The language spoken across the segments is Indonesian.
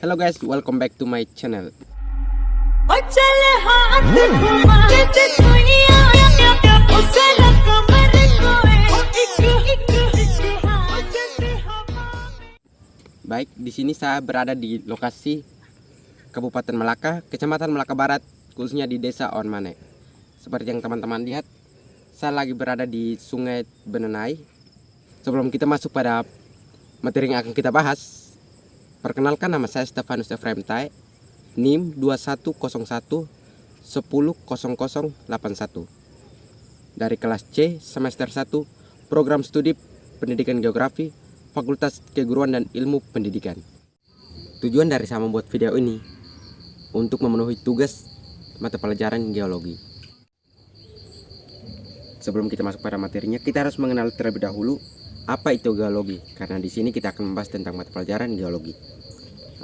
Hello guys, welcome back to my channel. Baik, di sini saya berada di lokasi Kabupaten Malaka, Kecamatan Malaka Barat, khususnya di Desa Onmane. Seperti yang teman-teman lihat, saya lagi berada di Sungai Benenai. Sebelum kita masuk pada materi yang akan kita bahas, perkenalkan, nama saya Stefanus Efraim Tae, NIM 2101 100081 dari kelas C semester 1 program studi pendidikan geografi Fakultas Keguruan dan Ilmu Pendidikan. Tujuan dari saya membuat video ini untuk memenuhi tugas mata pelajaran geologi. Sebelum kita masuk pada materinya, kita harus mengenal terlebih dahulu apa itu geologi, karena di sini kita akan membahas tentang mata pelajaran geologi.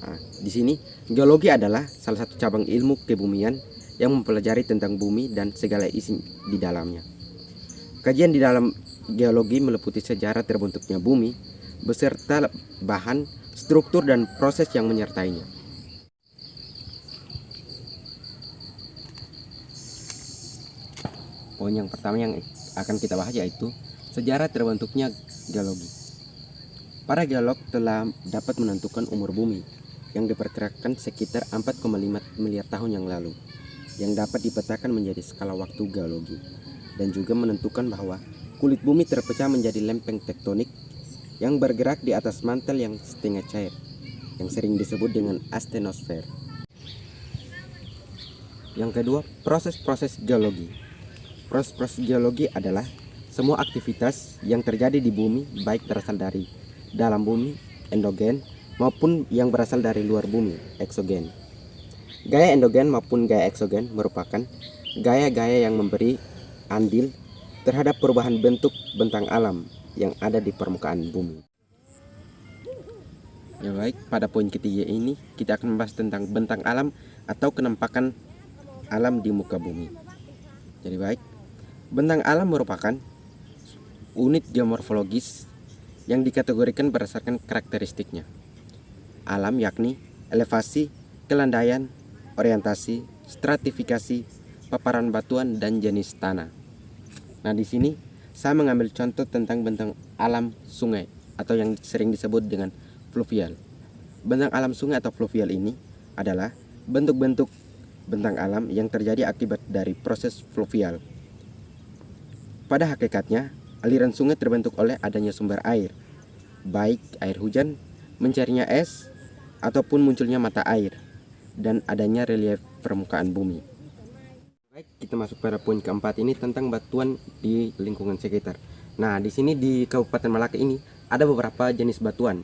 Nah, di sini geologi adalah salah satu cabang ilmu kebumian yang mempelajari tentang bumi dan segala isi di dalamnya. Kajian di dalam geologi meliputi sejarah terbentuknya bumi beserta bahan, struktur dan proses yang menyertainya. Poin yang pertama yang akan kita bahas yaitu sejarah terbentuknya geologi. Para geolog telah dapat menentukan umur bumi yang diperkirakan sekitar 4,5 miliar tahun yang lalu, yang dapat dipetakan menjadi skala waktu geologi, dan juga menentukan bahwa kulit bumi terpecah menjadi lempeng tektonik yang bergerak di atas mantel yang setengah cair, yang sering disebut dengan astenosfer. Yang kedua, proses-proses geologi. Proses-proses geologi adalah semua aktivitas yang terjadi di bumi, baik berasal dari dalam bumi, endogen, maupun yang berasal dari luar bumi, eksogen. Gaya endogen maupun gaya eksogen merupakan gaya-gaya yang memberi andil terhadap perubahan bentuk bentang alam yang ada di permukaan bumi. Ya baik, pada poin ketiga ini kita akan membahas tentang bentang alam atau kenampakan alam di muka bumi. Jadi baik, bentang alam merupakan unit geomorfologis yang dikategorikan berdasarkan karakteristiknya. Alam yakni elevasi, kelandaian, orientasi, stratifikasi, paparan batuan, dan jenis tanah. Nah, di sini saya mengambil contoh tentang bentang alam sungai atau yang sering disebut dengan fluvial. Bentang alam sungai atau fluvial ini adalah bentuk-bentuk bentang alam yang terjadi akibat dari proses fluvial. Pada hakikatnya, aliran sungai terbentuk oleh adanya sumber air, baik air hujan, mencarinya es, ataupun munculnya mata air, dan adanya relief permukaan bumi. Baik, kita masuk pada poin keempat ini tentang batuan di lingkungan sekitar. Nah, di sini di Kabupaten Malaka ini ada beberapa jenis batuan.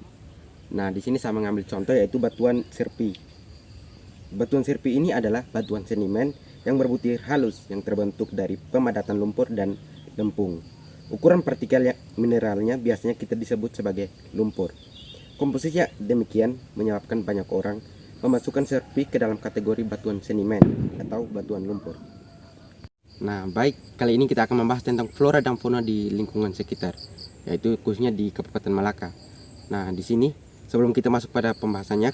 Nah, di sini saya mengambil contoh yaitu batuan sirpi. Batuan sirpi ini adalah batuan sedimen yang berbutir halus yang terbentuk dari pemadatan lumpur dan lempung. Ukuran partikel mineralnya biasanya kita disebut sebagai lumpur. Komposisinya demikian menyebabkan banyak orang memasukkan sirpi ke dalam kategori batuan sedimen atau batuan lumpur. Nah, baik, kali ini kita akan membahas tentang flora dan fauna di lingkungan sekitar, yaitu khususnya di Kabupaten Malaka. Nah, di sini sebelum kita masuk pada pembahasannya,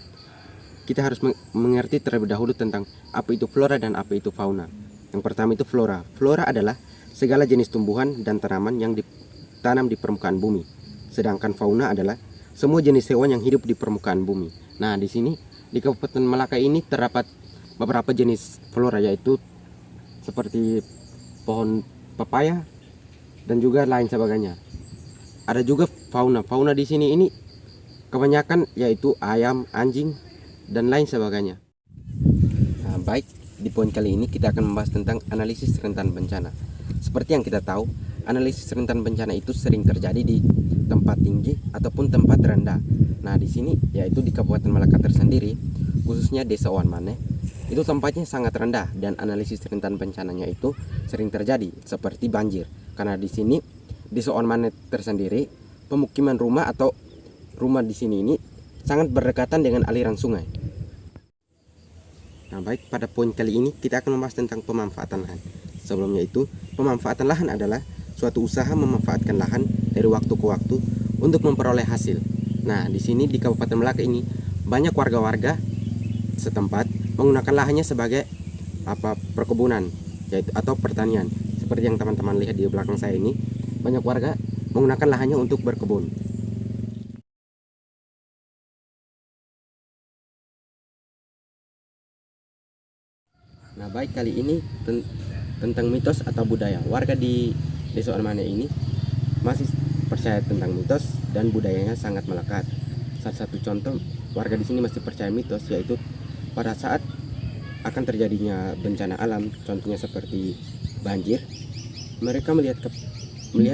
kita harus mengerti terlebih dahulu tentang apa itu flora dan apa itu fauna. Yang pertama itu flora. Flora adalah segala jenis tumbuhan dan tanaman yang ditanam di permukaan bumi. Sedangkan fauna adalah semua jenis hewan yang hidup di permukaan bumi. Nah, di sini di Kabupaten Malaka ini terdapat beberapa jenis flora, yaitu seperti pohon pepaya dan juga lain sebagainya. Ada juga fauna. Fauna di sini ini kebanyakan yaitu ayam, anjing, dan lain sebagainya. Nah, baik, di poin kali ini kita akan membahas tentang analisis rentan bencana. Seperti yang kita tahu, analisis rentan bencana itu sering terjadi di tempat tinggi ataupun tempat rendah. Nah, di sini yaitu di Kabupaten Malaka tersendiri, khususnya Desa Onmane, itu tempatnya sangat rendah dan analisis rentan bencananya itu sering terjadi seperti banjir. Karena di sini Desa Onmane tersendiri, pemukiman rumah atau rumah di sini ini sangat berdekatan dengan aliran sungai. Nah, baik, pada poin kali ini kita akan membahas tentang pemanfaatan lahan. Sebelumnya itu, pemanfaatan lahan adalah suatu usaha memanfaatkan lahan dari waktu ke waktu untuk memperoleh hasil. Nah, di sini di Kabupaten Malaka ini banyak warga-warga setempat menggunakan lahannya sebagai perkebunan, yaitu atau pertanian. Seperti yang teman-teman lihat di belakang saya ini, banyak warga menggunakan lahannya untuk berkebun. Nah, baik, kali ini tentang mitos atau budaya. Warga di Desa Onmane ini masih percaya tentang mitos dan budayanya sangat melekat. Salah satu contoh warga di sini masih percaya mitos yaitu pada saat akan terjadinya bencana alam, contohnya seperti banjir, mereka melihat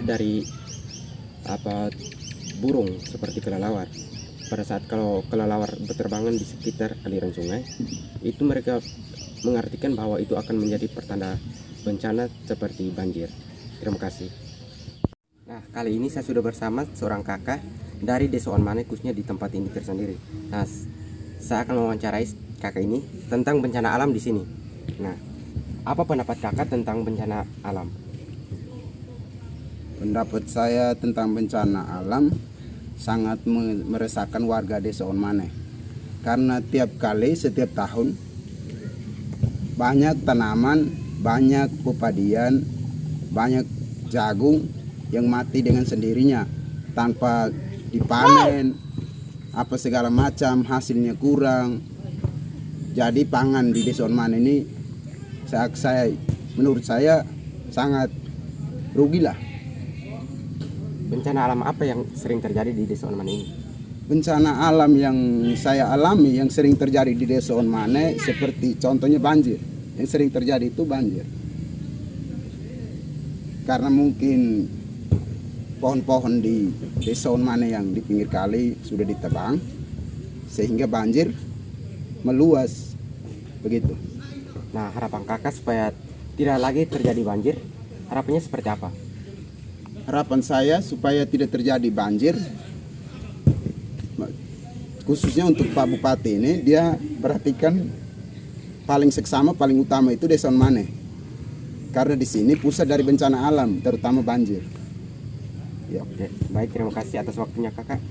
dari burung seperti kelelawar. Pada saat kalau kelelawar berterbangan di sekitar aliran sungai, itu mereka mengartikan bahwa itu akan menjadi pertanda bencana seperti banjir. Terima kasih. Nah, kali ini saya sudah bersama seorang kakak dari Desa Onmane, khususnya di tempat ini tersendiri. Nah, saya akan mewawancarai kakak ini tentang bencana alam di sini. Nah, apa pendapat kakak tentang bencana alam? Pendapat saya tentang bencana alam sangat meresahkan warga Desa Onmane, karena setiap tahun banyak tanaman, banyak pepadian, banyak jagung yang mati dengan sendirinya tanpa dipanen, segala macam, hasilnya kurang. Jadi pangan di Desa Onmane ini menurut saya sangat rugilah. Bencana alam apa yang sering terjadi di Desa Onmane ini? Bencana alam yang saya alami yang sering terjadi di Desa Onmane seperti contohnya banjir. Yang sering terjadi itu banjir. Karena mungkin pohon-pohon di Desa Onmane yang di pinggir kali sudah ditebang sehingga banjir meluas begitu. Nah, harapan kakak supaya tidak lagi terjadi banjir, harapannya seperti apa? Harapan saya supaya tidak terjadi banjir, khususnya untuk Pak Bupati ini, dia perhatikan paling seksama, paling utama itu Desa Onmane, karena di sini pusat dari bencana alam, terutama banjir. Ya, oke. Baik, terima kasih atas waktunya kakak.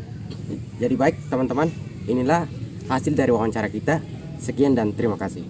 Jadi baik teman-teman, inilah hasil dari wawancara kita. Sekian dan terima kasih.